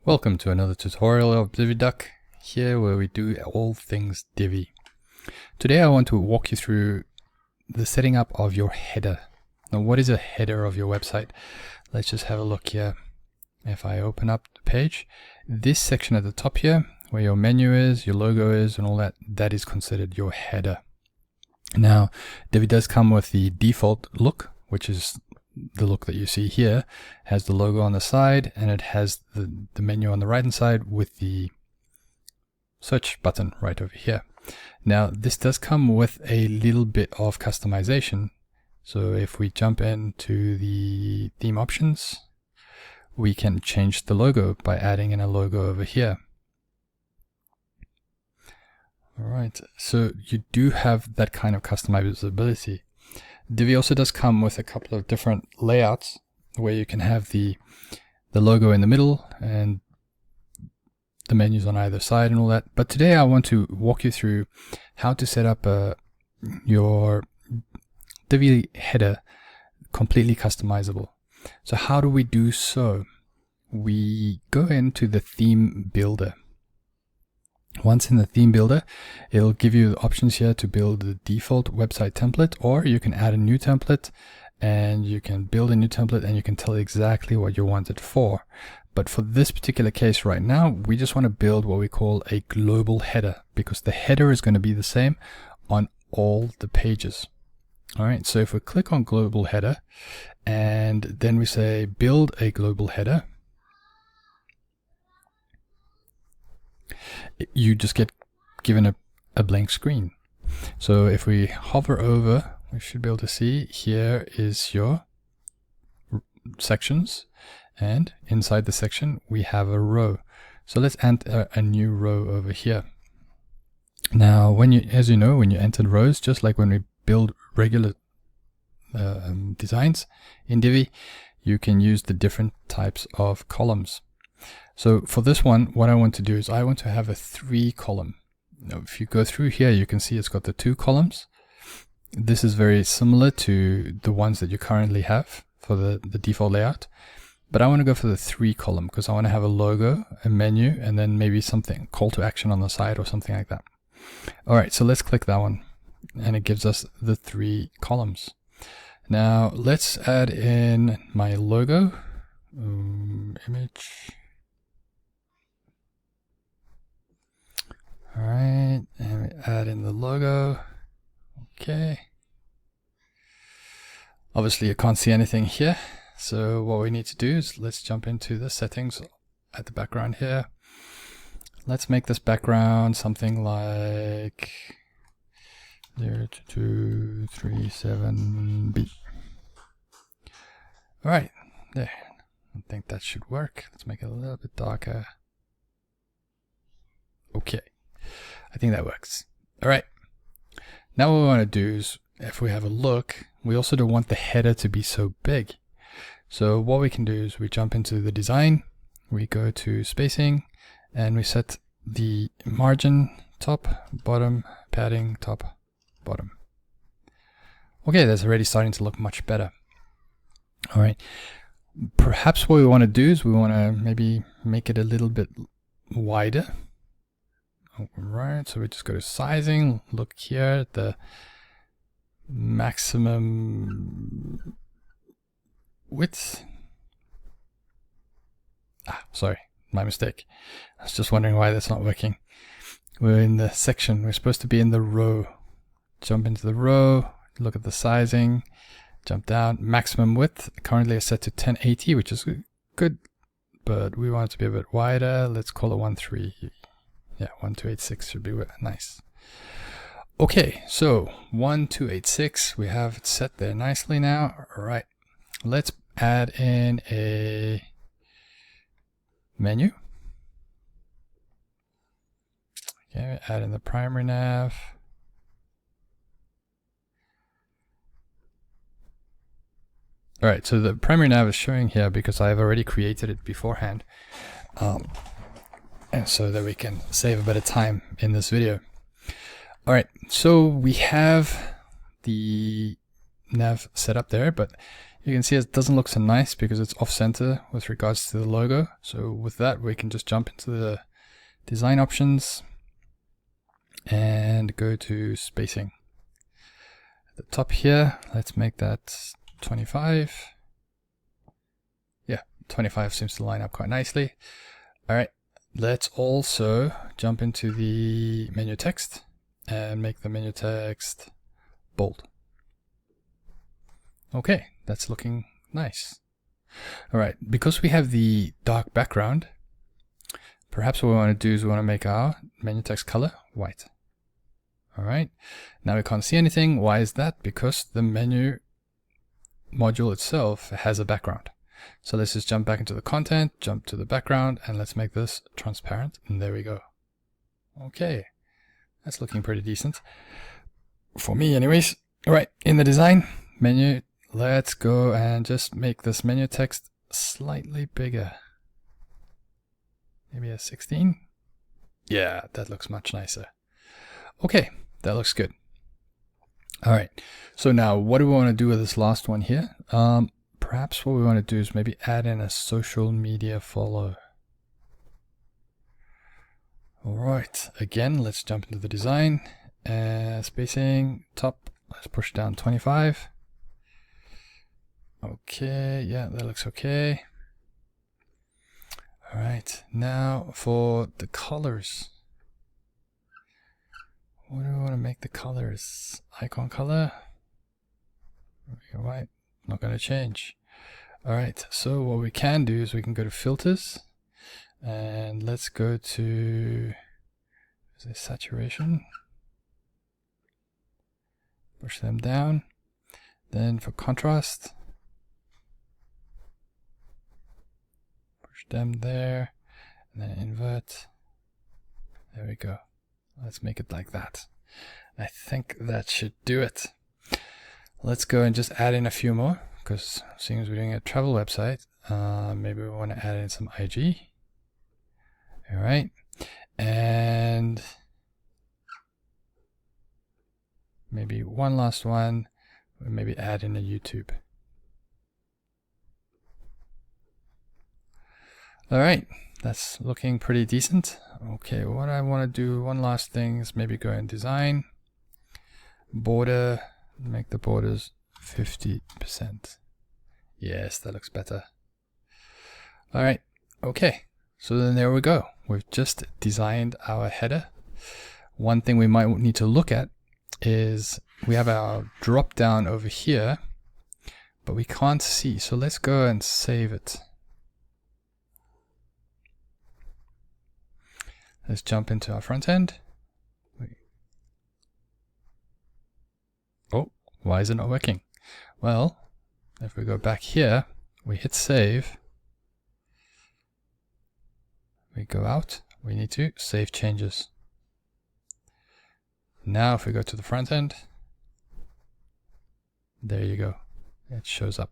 Welcome to another tutorial of Divi Duck, here where we do all things Divi. Today I want to walk you through the setting up of your header. Now, what is a header of your website? Let's just have a look here. If I open up the page, this section at the top here, where your menu is, your logo is, and all that, that is considered your header. Now, Divi does come with the default look, which is the look that you see here. Has the logo on the side, and it has the menu on the right hand side with the search button right over here. Now, this does come with a little bit of customization. So if we jump into the theme options, we can change the logo by adding in a logo over here. All right, so you do have that kind of customizability. Divi also does come with a couple of different layouts where you can have the logo in the middle and the menus on either side and all that. But today I want to walk you through how to set up your Divi header completely customizable. So how do we do so? We go into the theme builder. Once in the theme builder, it'll give you the options here to build the default website template, or you can add a new template and you can build a new template and you can tell exactly what you want it for. But for this particular case right now, we just want to build what we call a global header, because the header is going to be the same on all the pages. All right, so if we click on global header and then we say build a global header, you just get given a blank screen. So if we hover over, we should be able to see here is your sections, and inside the section we have a row. So let's enter a new row over here. Now, as you know, when you entered rows, just like when we build regular designs in Divi, you can use the different types of columns. So for this one, what I want to do is I want to have a 3 column. Now, if you go through here, you can see it's got the 2 columns. This is very similar to the ones that you currently have for the default layout. But I want to go for the 3 column because I want to have a logo, a menu, and then maybe something, call to action on the side or something like that. All right, so let's click that one. And it gives us the 3 columns. Now let's add in my logo, image. All right, and we add in the logo. Okay. Obviously you can't see anything here. So what we need to do is let's jump into the settings at the background here. Let's make this background something like 0237B. All right, there. I think that should work. Let's make it a little bit darker. Okay. I think that works. All right. Now what we want to do is, if we have a look, we also don't want the header to be so big. So what we can do is we jump into the design, we go to spacing, and we set the margin top, bottom, padding, top, bottom. Okay, that's already starting to look much better. All right. Perhaps what we want to do is we want to maybe make it a little bit wider. Right, so we just go to sizing, look here at the maximum width. Sorry, my mistake. I was just wondering why that's not working. We're in the section, we're supposed to be in the row. Jump into the row, look at the sizing, jump down, maximum width. Currently it's set to 1080, which is good, but we want it to be a bit wider. Let's call it 1.3. Yeah, 1286 should be nice. Okay, so 1286, we have it set there nicely now. All right, let's add in a menu. Okay, add in the primary nav. All right, so the primary nav is showing here because I've already created it beforehand. And so that we can save a bit of time in this video. All right, so we have the nav set up there, but You can see it doesn't look so nice because it's off center with regards to the logo. So with that, we can just jump into the design options and go to spacing. At the top here, let's make that 25. Yeah, 25 seems to line up quite nicely. All right, let's also jump into the menu text and make the menu text bold. Okay, that's looking nice. All right, because we have the dark background, perhaps what we want to do is we want to make our menu text color white. All right, now we can't see anything. Why is that? Because the menu module itself has a background. So let's just jump back into the content, jump to the background, and let's make this transparent. And there we go. Okay, that's looking pretty decent. For me anyways. All right, in the design menu, let's go and just make this menu text slightly bigger. Maybe a 16. Yeah, that looks much nicer. Okay, that looks good. All right, so now what do we want to do with this last one here? Perhaps what we want to do is maybe add in a social media follow. All right, again, let's jump into the design. Spacing, top, let's push down 25. Okay, yeah, that looks okay. All right, now for the colors. What do we want to make the colors? Icon color. White, not going to change. All right, so what we can do is we can go to filters and let's go to saturation. Push them down. Then for contrast, push them there and then invert. There we go. Let's make it like that. I think that should do it. Let's go and just add in a few more, because seeing as we're doing a travel website, maybe we want to add in some IG. All right, and maybe one last one. Maybe add in a YouTube. All right, that's looking pretty decent. Okay, what I want to do, one last thing is maybe go in design, border, make the borders 50%. Yes, that looks better. All right, okay, so then there we go. We've just designed our header. One thing we might need to look at is we have our drop down over here, but we can't see. So let's go and save it. Let's jump into our front end. Oh, why is it not working? Well, if we go back here, we hit save. We go out, we need to save changes. Now if we go to the front end, there you go, it shows up.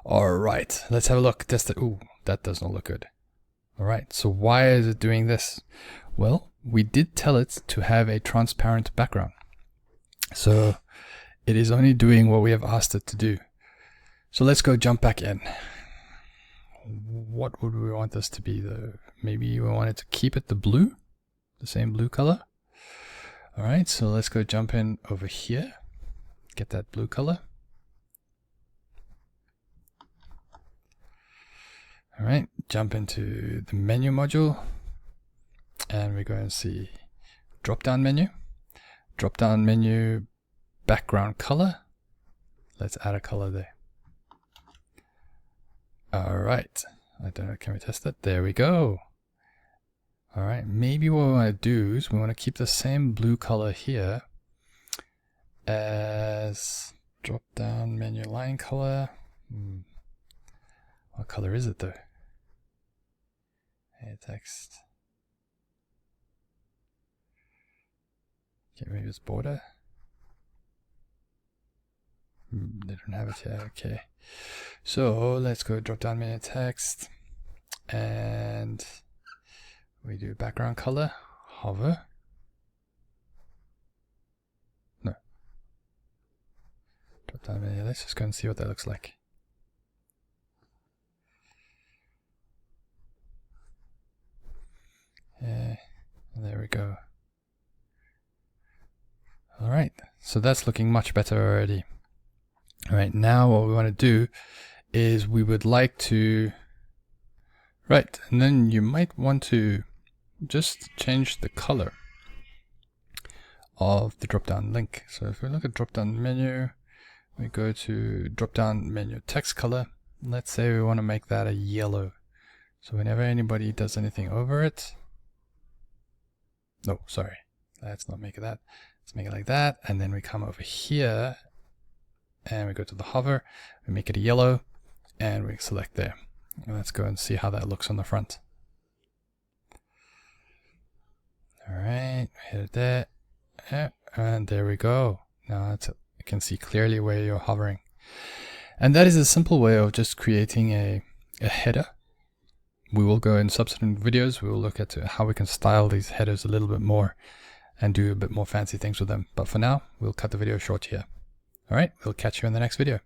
All right, let's have a look, test it. Ooh, that does not look good. All right, so why is it doing this? Well, we did tell it to have a transparent background. So it is only doing what we have asked it to do. So let's go jump back in. What would we want this to be though? Maybe we wanted to keep it the blue, the same blue color. All right, so let's go jump in over here, get that blue color. All right, jump into the menu module and we go and see drop down menu, background color. Let's add a color there. All right, I don't know, can we test it? There we go. All right, maybe what we want to do is we want to keep the same blue color here as drop down menu line color. What color is it though? Hey, text. Okay, maybe it's border. They don't have it yet. Okay, so let's go drop down menu text and we do background color, hover. No, Drop down menu. Let's just go and see what that looks like. Yeah, there we go. All right, so that's looking much better already. All right, now what we want to do is we would like to, right, and then you might want to just change the color of the drop-down link. So if we look at drop-down menu, we go to drop-down menu text color. Let's say we want to make that a yellow. So whenever anybody does anything over it, no, sorry, let's not make it that. Let's make it like that, and then we come over here and we go to the hover, we make it a yellow, and we select there. And let's go and see how that looks on the front. All right, hit it there, and there we go. Now you can see clearly where you're hovering. And that is a simple way of just creating a header. We will go in subsequent videos, we will look at how we can style these headers a little bit more and do a bit more fancy things with them. But for now, we'll cut the video short here. All right, we'll catch you in the next video.